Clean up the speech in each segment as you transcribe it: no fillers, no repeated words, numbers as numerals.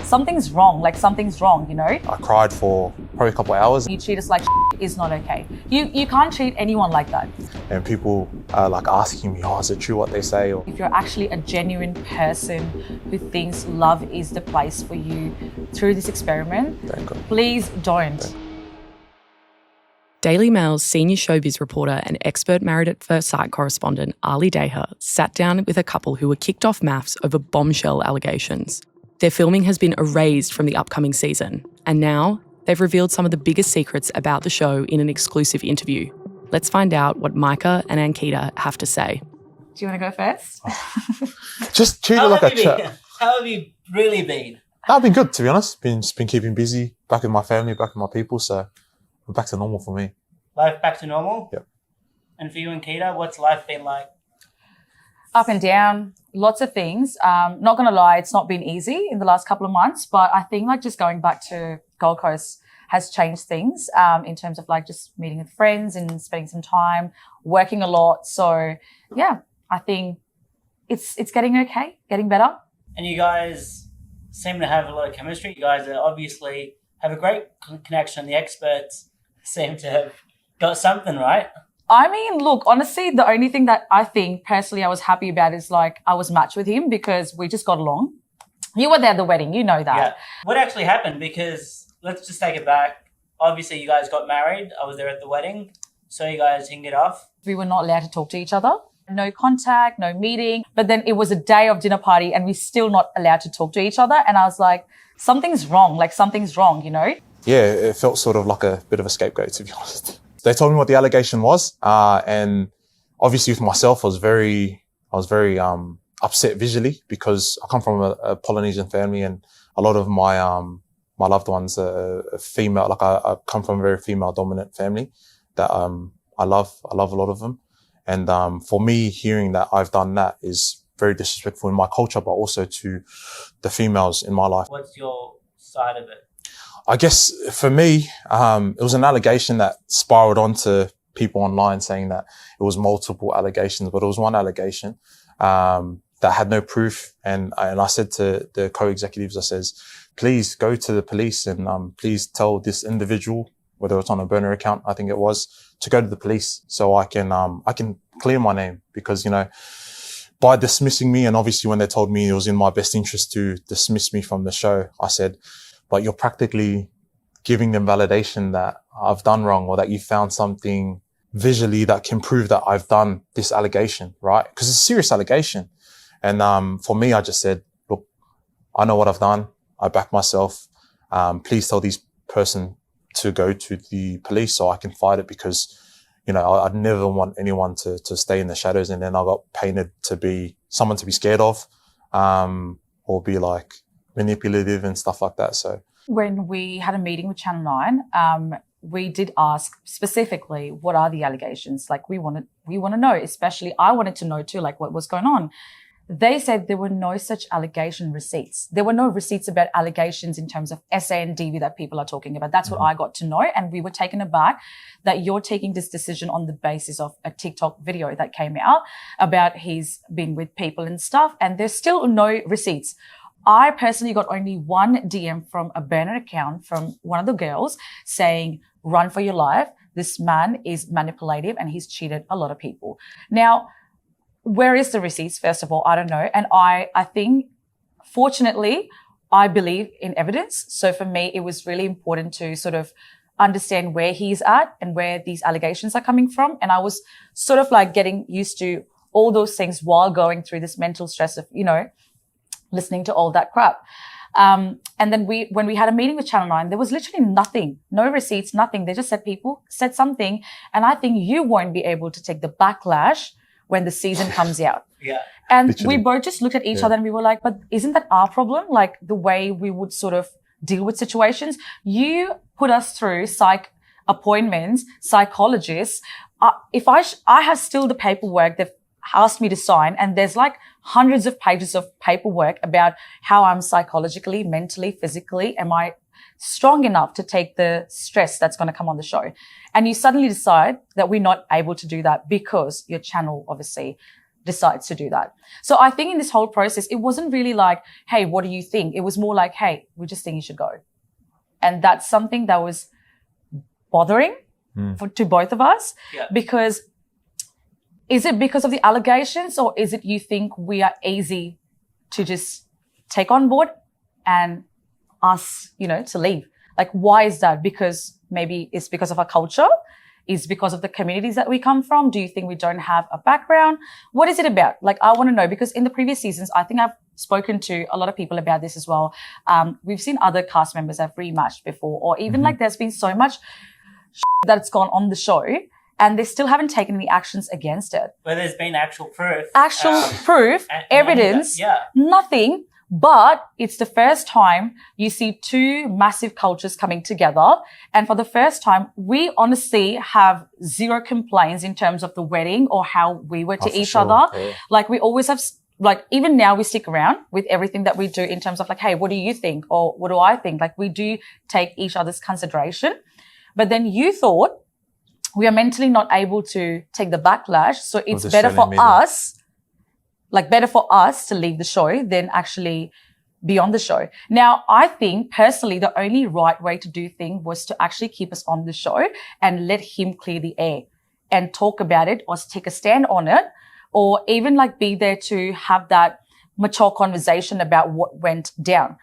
something's wrong, you know? I cried for probably a couple of hours. You treat us like is not okay. You can't treat anyone like that. And people are like asking me, is it true what they say? Or if you're actually a genuine person who thinks love is the place for you through this experiment, please don't. Daily Mail's senior showbiz reporter and expert Married at First Sight correspondent Ali Deha sat down with a couple who were kicked off MAFS over bombshell allegations. Their filming has been erased from the upcoming season, and now they've revealed some of the biggest secrets about the show in an exclusive interview. Let's find out what Micah and Ankita have to say. Do you want to go first? Just treat it like a chat. How have you really been? I've been good, to be honest. Been keeping busy, back with my family, back with my people, so we're back to normal for me. Life back to normal? Yep. And for you, Ankita, what's life been like? Up and down, lots of things. Not going to lie, it's not been easy in the last couple of months, but I think like just going back to Gold Coast has changed things in terms of like just meeting with friends and spending some time, working a lot. So yeah, I think it's getting okay, getting better. And you guys seem to have a lot of chemistry. You guys are obviously have a great connection. The experts seem to have got something, right? I mean, look, honestly, the only thing that I think personally I was happy about is like I was matched with him because we just got along. You were there at the wedding, you know that. Yeah. What actually happened? Because let's just take it back. Obviously, you guys got married. I was there at the wedding. So you guys hit it off. We were not allowed to talk to each other. No contact, no meeting. But then it was a day of dinner party and we're still not allowed to talk to each other. And I was like, something's wrong, you know? Yeah, it felt sort of like a bit of a scapegoat, to be honest. They told me what the allegation was, and obviously with myself, I was very upset visually because I come from a Polynesian family, and a lot of my loved ones are female. Like I come from a very female dominant family that I love a lot of them, and for me, hearing that I've done that is very disrespectful in my culture, but also to the females in my life. What's your side of it? I guess for me, it was an allegation that spiraled onto people online saying that it was multiple allegations, but it was one allegation that had no proof. And I said to the co-executives, I says, please go to the police and please tell this individual, whether it's on a burner account, I think it was, to go to the police so I can clear my name. Because, you know, by dismissing me, and obviously when they told me it was in my best interest to dismiss me from the show, I said, but you're practically giving them validation that I've done wrong or that you found something visually that can prove that I've done this allegation, right? Because it's a serious allegation. And for me, I just said, look, I know what I've done. I back myself. Please tell this person to go to the police so I can fight it, because, you know, I'd never want anyone to stay in the shadows. And then I got painted to be someone to be scared of or be like manipulative and stuff like that. So when we had a meeting with Channel 9, we did ask specifically, what are the allegations? Like we want to know, especially I wanted to know too, like what was going on. They said there were no such allegation receipts. There were no receipts about allegations in terms of SA and DV that people are talking about. That's what I got to know. And we were taken aback that you're taking this decision on the basis of a TikTok video that came out about he's been with people and stuff. And there's still no receipts. I personally got only one DM from a burner account from one of the girls saying, run for your life. This man is manipulative and he's cheated a lot of people. Now, where is the receipts? First of all, I don't know. And I think, fortunately, I believe in evidence. So for me, it was really important to sort of understand where he's at and where these allegations are coming from. And I was sort of like getting used to all those things while going through this mental stress of, you know, listening to all that crap. And then when we had a meeting with Channel 9, there was literally nothing, no receipts, nothing. They just said people said something. And I think you won't be able to take the backlash when the season comes out. Yeah. And literally. We both just looked at each other and we were like, but isn't that our problem? Like the way we would sort of deal with situations. You put us through psych appointments, psychologists. If I have still the paperwork they've asked me to sign, and there's like hundreds of pages of paperwork about how I'm psychologically, mentally, physically, am I strong enough to take the stress that's going to come on the show? And you suddenly decide that we're not able to do that because your channel obviously decides to do that. So I think in this whole process, it wasn't really like, hey, what do you think? It was more like, hey, we just think you should go. And that's something that was bothering to both of us. Because is it because of the allegations, or is it you think we are easy to just take on board and us, to leave? Like, why is that? Because maybe it's because of our culture? Is because of the communities that we come from? Do you think we don't have a background? What is it about? Like, I want to know, because in the previous seasons, I think I've spoken to a lot of people about this as well. We've seen other cast members have rematched before, or even like there's been so much that's gone on the show and they still haven't taken any actions against it. Where there's been actual proof. Evidence, nothing. But it's the first time you see two massive cultures coming together. And for the first time, we honestly have zero complaints in terms of the wedding or how we were to each other. Yeah. Like, we always have, like, even now we stick around with everything that we do in terms of like, hey, what do you think? Or what do I think? Like, we do take each other's consideration. But then you thought we are mentally not able to take the backlash. So it's better for us. Like, better for us to leave the show than actually be on the show. Now, I think personally the only right way to do things was to actually keep us on the show and let him clear the air and talk about it, or take a stand on it, or even like be there to have that mature conversation about what went down,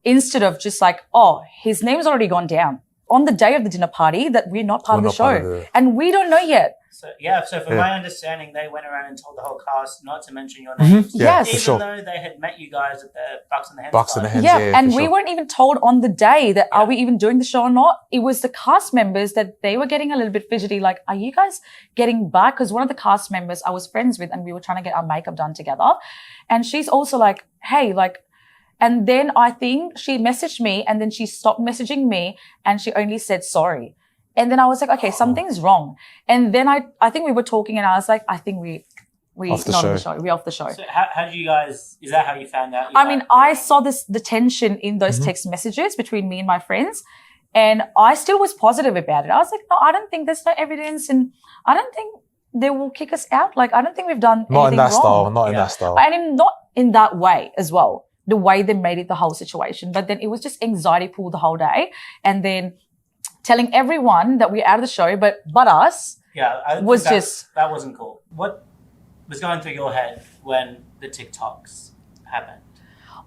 instead of just like, oh, his name's already gone down on the day of the dinner party that we're not part of the show. And we don't know yet. So from my understanding, they went around and told the whole cast not to mention your names. Yes. Even though they had met you guys at the Bucks and the Hens. Bucks and the Hens, and we weren't even told on the day that are we even doing the show or not. It was the cast members that they were getting a little bit fidgety, like, are you guys getting back? Because one of the cast members I was friends with, and we were trying to get our makeup done together. And she's also like, hey, like, and then I think she messaged me, and then she stopped messaging me, and she only said sorry. And then I was like, okay, something's wrong. And then I think we were talking, and I was like, I think we off the not show. on the show. We're off the show. So how did you guys, is that how you found out? I mean, I saw the tension in those text messages between me and my friends, and I still was positive about it. I was like, no, I don't think there's no evidence, and I don't think they will kick us out. Like, I don't think we've done anything wrong. Not in that style. And not in that way as well. The way they made it, the whole situation. But then it was just anxiety pool the whole day. And then telling everyone that we're out of the show, but us, that wasn't cool. What was going through your head when the TikToks happened?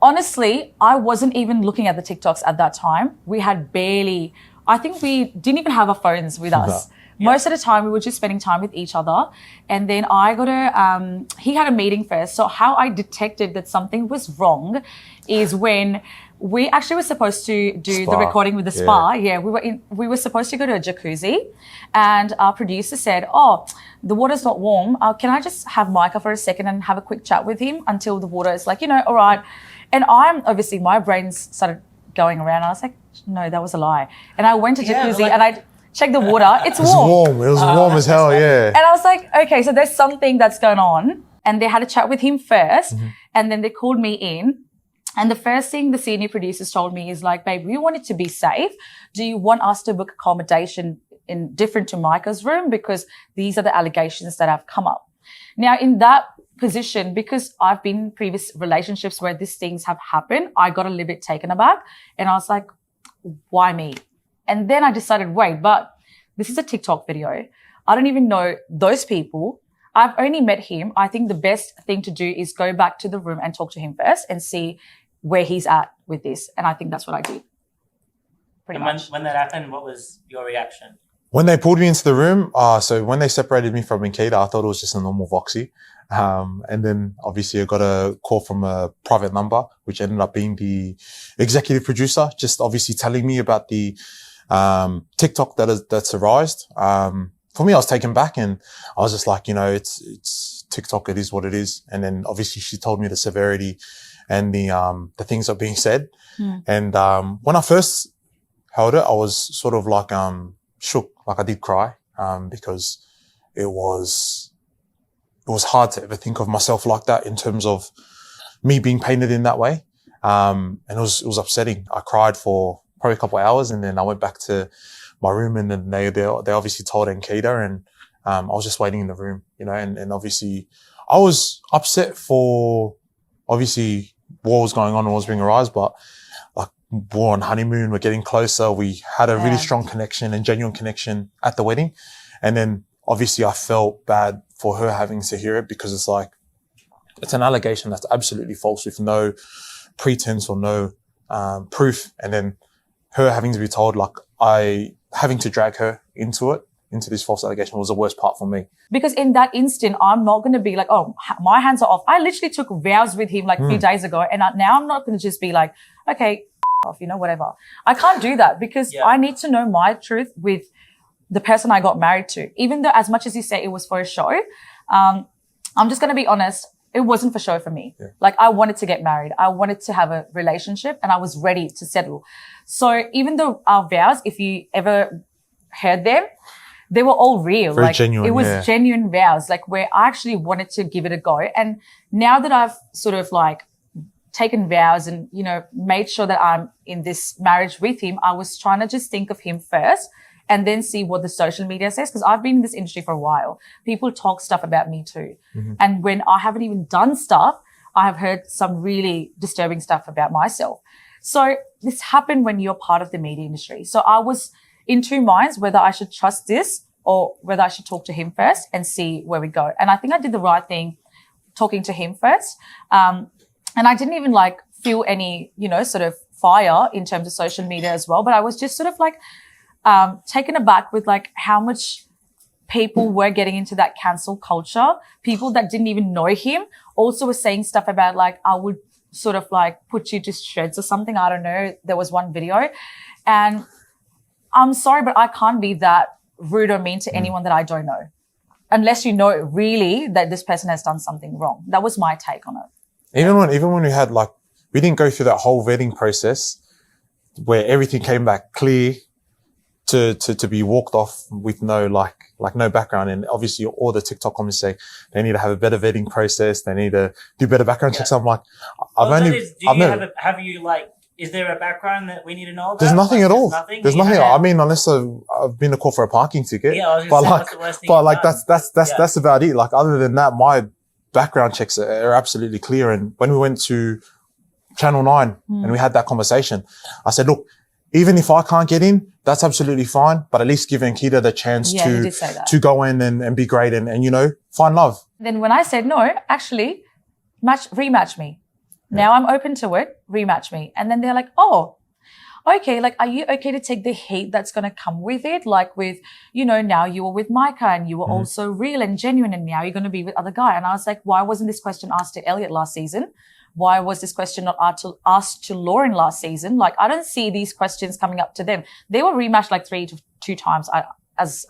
Honestly, I wasn't even looking at the TikToks at that time. We had I think we didn't even have our phones with us. Most of the time, we were just spending time with each other. And then he had a meeting first. So how I detected that something was wrong is when we actually were supposed to do the recording with the spa. We were supposed to go to a jacuzzi, and our producer said, oh, the water's not warm. Can I just have Micah for a second and have a quick chat with him until the water is like, all right. And obviously my brains started going around. I was like, no, that was a lie. And I went to jacuzzi and I checked the water. It's warm. It was warm as hell, And I was like, okay, so there's something that's going on. And they had a chat with him first, and then they called me in. And the first thing the senior producers told me is like, babe, we want it to be safe. Do you want us to book accommodation in different to Micah's room? Because these are the allegations that have come up. Now, in that position, because I've been in previous relationships where these things have happened, I got a little bit taken aback. And I was like, why me? And then I decided, wait, but this is a TikTok video. I don't even know those people. I've only met him. I think the best thing to do is go back to the room and talk to him first and see where he's at with this. And I think that's what I did. Pretty much. When that happened, what was your reaction? When they pulled me into the room, so when they separated me from Ankita, I thought it was just a normal Voxy. And then obviously I got a call from a private number, which ended up being the executive producer, just obviously telling me about the TikTok that's arisen. For me, I was taken back, and I was just like, it's TikTok. It is what it is. And then obviously she told me the severity and the things that are being said. And when I first heard it, I was sort of like shook, like I did cry, because it was hard to ever think of myself like that in terms of me being painted in that way. And it was upsetting. I cried for probably a couple of hours, and then I went back to my room, and then they obviously told Ankita, and I was just waiting in the room, and obviously I was upset for, obviously, war was going on and was being arised, but like, we're on honeymoon, we're getting closer. We had a really strong connection and genuine connection at the wedding. And then obviously I felt bad for her having to hear it, because it's like, it's an allegation that's absolutely false with no pretense or no proof. And then her having to be told, like, having to drag her into this false allegation was the worst part for me. Because in that instant, I'm not going to be like, oh, my hands are off. I literally took vows with him like a few days ago. And now I'm not going to just be like, okay, off, whatever. I can't do that, because I need to know my truth with the person I got married to. Even though, as much as you say it was for a show, I'm just going to be honest. It wasn't for show for me. Yeah. Like, I wanted to get married. I wanted to have a relationship, and I was ready to settle. So even though our vows, if you ever heard them, they were all real. Very like genuine, it was genuine vows, like where I actually wanted to give it a go. And now that I've sort of like taken vows and, made sure that I'm in this marriage with him, I was trying to just think of him first and then see what the social media says. Because I've been in this industry for a while. People talk stuff about me too. Mm-hmm. And when I haven't even done stuff, I have heard some really disturbing stuff about myself. So this happened when you're part of the media industry. So I was in two minds whether I should trust this or whether I should talk to him first and see where we go. And I think I did the right thing talking to him first. And I didn't even like feel any, sort of fire in terms of social media as well. But I was just sort of like, taken aback with like how much people were getting into that cancel culture. People that didn't even know him also were saying stuff about like, I would sort of like put you to shreds or something. I don't know. There was one video, and I'm sorry, but I can't be that rude or mean to anyone that I don't know, unless you know really that this person has done something wrong. That was my take on it. Even when we had like, we didn't go through that whole vetting process where everything came back clear to be walked off with no no background. And obviously all the TikTok comments say they need to have a better vetting process. They need to do better background checks. I'm like, is there a background that we need to know about? There's nothing at all. There's nothing. I mean, unless I've been to court for a parking ticket. Yeah, I was gonna say, that's about it. Like, other than that, my background checks are absolutely clear. And when we went to Channel 9 and we had that conversation, I said, look, even if I can't get in, that's absolutely fine. But at least give Ankita the chance to go in and be great and find love. Then when I said no, actually, rematch me. Now I'm open to it. Rematch me. And then they're like, oh, okay. Like, are you okay to take the heat that's going to come with it? Like with, now you were with Micah and you were also real and genuine, and now you're going to be with other guy. And I was like, why wasn't this question asked to Eliot last season? Why was this question not asked to Lauren last season? Like, I don't see these questions coming up to them. They were rematched like 3 to 2 times.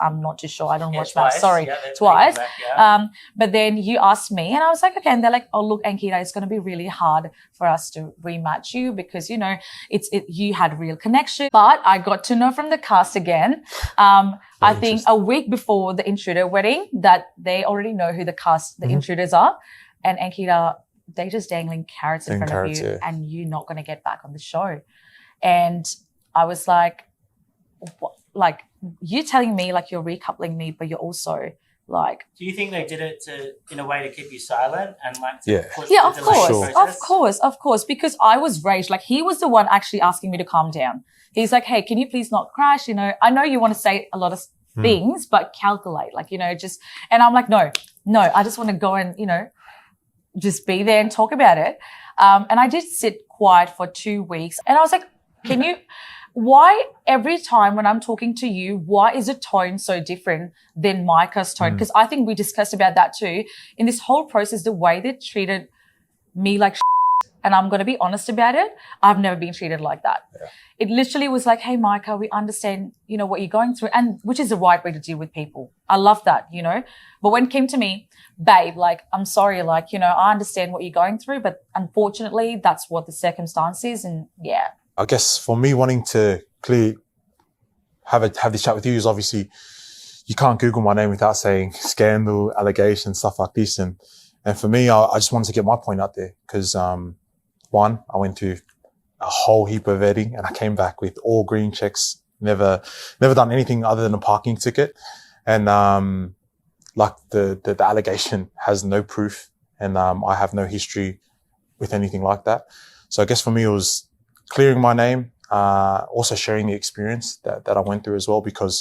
I'm not too sure. I don't watch match. Sorry, twice. But then you asked me and I was like, okay. And they're like, oh, look, Ankita, it's going to be really hard for us to rematch you because, you had real connection. But I got to know from the cast again, I think a week before the intruder wedding, that they already know who the intruders are. And Ankita, they just dangling carrots in front of you and you're not going to get back on the show. And I was like, what? Like, you're telling me like you're recoupling me, but you're also like... Do you think they did it in a way to keep you silent and like push of course, because I was raged. Like, he was the one actually asking me to calm down. He's like, hey, can you please not crash? I know you want to say a lot of things, but calculate, like, just... And I'm like, no, I just want to go and, just be there and talk about it. And I did sit quiet for 2 weeks and I was like, why every time when I'm talking to you, why is the tone so different than Micah's tone? Because I think we discussed about that too. In this whole process, the way they treated me like and I'm going to be honest about it, I've never been treated like that. Yeah. It literally was like, hey, Micah, we understand, what you're going through, and which is the right way to deal with people. I love that, But when it came to me, babe, like, I'm sorry, like, I understand what you're going through, but unfortunately, that's what the circumstance is, and yeah. I guess for me wanting to clearly have this chat with you is obviously you can't Google my name without saying scandal, allegations, stuff like this. And for me, I just wanted to get my point out there because, one, I went through a whole heap of vetting and I came back with all green checks, never done anything other than a parking ticket. And, like the allegation has no proof and I have no history with anything like that. So I guess for me, it was clearing my name, also sharing the experience that I went through as well, because,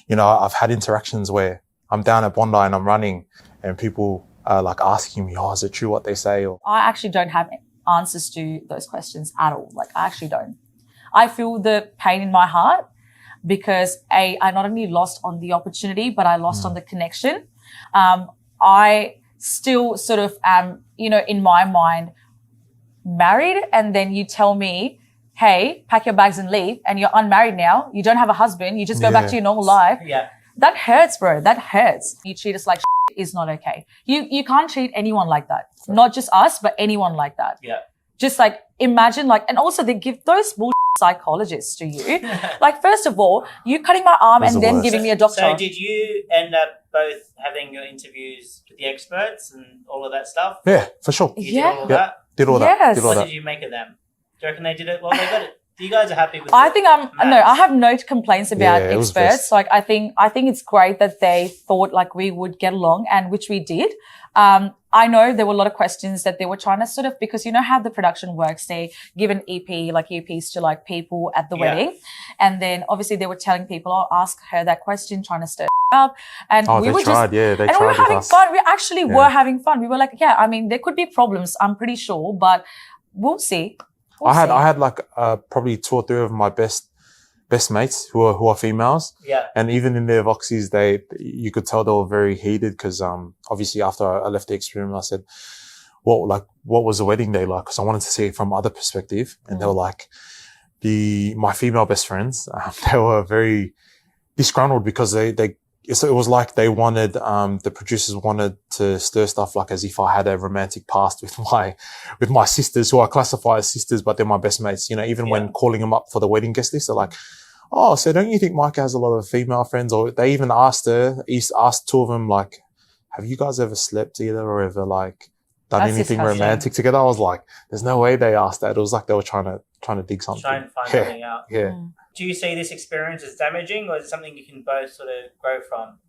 you know, I've had interactions where I'm down at Bondi and I'm running and people are like asking me, oh, is it true what they say? Or I actually don't have answers to those questions at all. Like, I actually don't. I feel the pain in my heart because I not only lost on the opportunity, but I lost on the connection. I still sort of am, you know, in my mind, married, and then you tell me, hey, pack your bags and leave, and you're unmarried now, you don't have a husband, you just go back to your normal life. Yeah. That hurts, bro. That hurts. You treat us like is not okay. You can't treat anyone like that. Not just us, but anyone like that. Yeah. Just like imagine like, and also they give those bullshit psychologists to you. Like, first of all, you cutting my arm and then giving me a doctor. So did you end up both having your interviews with the experts and all of that stuff? yeah, for sure. You did all of that? Did all Yes. that. Did all What that. did you make of them? Do you reckon they did it? Well, they got it. You guys are happy with I it? think I have no complaints about Yeah, it was experts. best. Like, I think it's great that they thought like we would get along, and which we did. I know there were a lot of questions that they were trying to sort of, because you know how the production works, they give an EP, like EPs to like people at the wedding. And then obviously they were telling people, oh, ask her that question, trying to stir up. And Oh, we they were tried. just, They and tried we were with having us. fun. We actually were having fun. We were like, yeah, I mean, there could be problems, I'm pretty sure, but we'll see. I had like probably 2 or 3 of my best mates who are females. Yeah. And even in their voxies, you could tell they were very heated because obviously after I left the experiment, I said, what was the wedding day like? Because I wanted to see it from other perspective. And they were like, my female best friends, they were very disgruntled because it was like they wanted, the producers wanted to stir stuff like as if I had a romantic past with my sisters, who I classify as sisters, but they're my best mates. You know, even when calling them up for the wedding guest list, they're like, oh, so don't you think Micah has a lot of female friends? Or they even asked 2 of them, like, have you guys ever slept together or ever like done That's anything disgusting. romantic together? I was like, there's no way they asked that. It was like they were trying to dig something. Try and find something out. Yeah. Do you see this experience as damaging, or is it something you can both sort of grow from?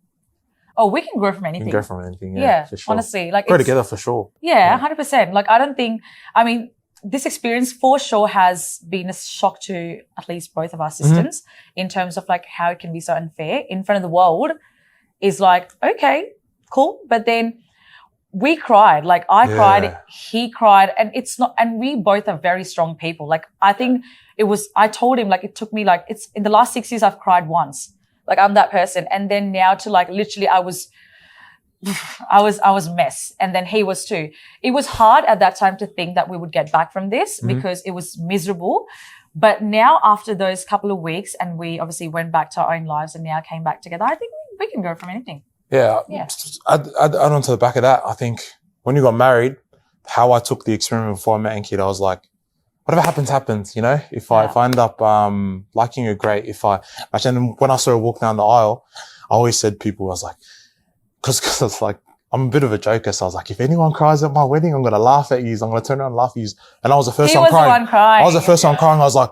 Oh, we can grow from You anything. can go from anything. Yeah, Yeah, for sure. honestly, like Grow it's- together for sure. Yeah, 100%. Like, I mean, this experience for sure has been a shock to at least both of our systems in terms of like how it can be so unfair in front of the world is like, okay, cool. But then we cried, like I cried, he cried, and it's not, and we both are very strong people. Like, I think I told him, like, it took me like, it's in the last 6 years, I've cried once. Like, I'm that person. And then now to like, literally I was a mess. And then he was too. It was hard at that time to think that we would get back from this because it was miserable. But now after those couple of weeks, and we obviously went back to our own lives and now came back together, I think we can go from anything. Yeah. Yeah. Add on to the back of that, I think when you got married, how I took the experiment before I met Ankita, I was like, whatever happens, you know? If I end up liking her, great. And when I saw her walk down the aisle, I always said people, I was like, because it's like, I'm a bit of a joker, so I was like, if anyone cries at my wedding, I'm going to laugh at you. I'm going to turn around and laugh at you. And I was the first one crying. I was the first one crying. I was like,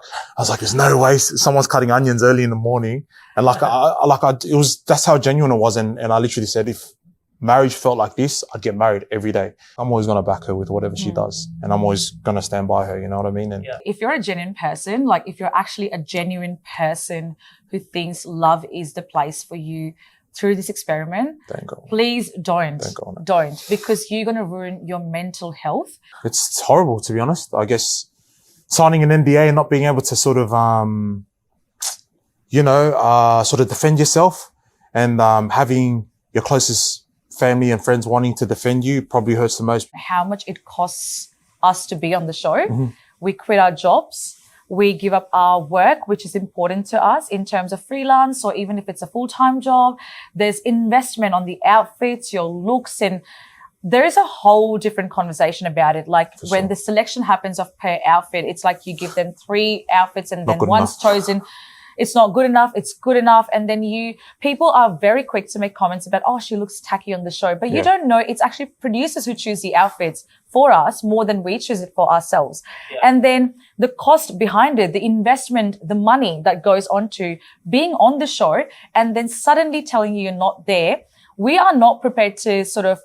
there's no way someone's cutting onions early in the morning. And that's how genuine it was. And I literally said, if marriage felt like this, I'd get married every day. I'm always going to back her with whatever she does. And I'm always going to stand by her. You know what I mean? And if you're a genuine person, like if you're actually a genuine person who thinks love is the place for you through this experiment, please don't, because you're going to ruin your mental health. It's horrible, to be honest. I guess signing an NDA and not being able to sort of, sort of defend yourself, and having your closest family and friends wanting to defend you probably hurts the most. How much it costs us to be on the show. We quit our jobs. We give up our work, which is important to us in terms of freelance, or even if it's a full-time job. There's investment on the outfits, your looks, and there is a whole different conversation about it. Like when the selection happens of per outfit, it's like you give them 3 outfits and then one's chosen. It's not good enough. It's good enough. And then people are very quick to make comments about, oh, she looks tacky on the show. But you don't know, it's actually producers who choose the outfits for us more than we choose it for ourselves. Yeah. And then the cost behind it, the investment, the money that goes on to being on the show, and then suddenly telling you you're not there. We are not prepared to sort of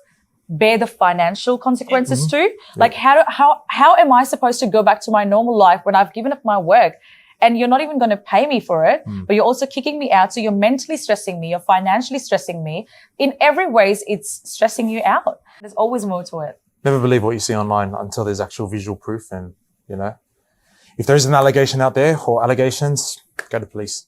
bear the financial consequences too. Like how am I supposed to go back to my normal life when I've given up my work and you're not even going to pay me for it, but you're also kicking me out. So you're mentally stressing me, you're financially stressing me. In every ways, it's stressing you out. There's always more to it. Never believe what you see online until there's actual visual proof. And, if there's an allegation out there or allegations, go to police.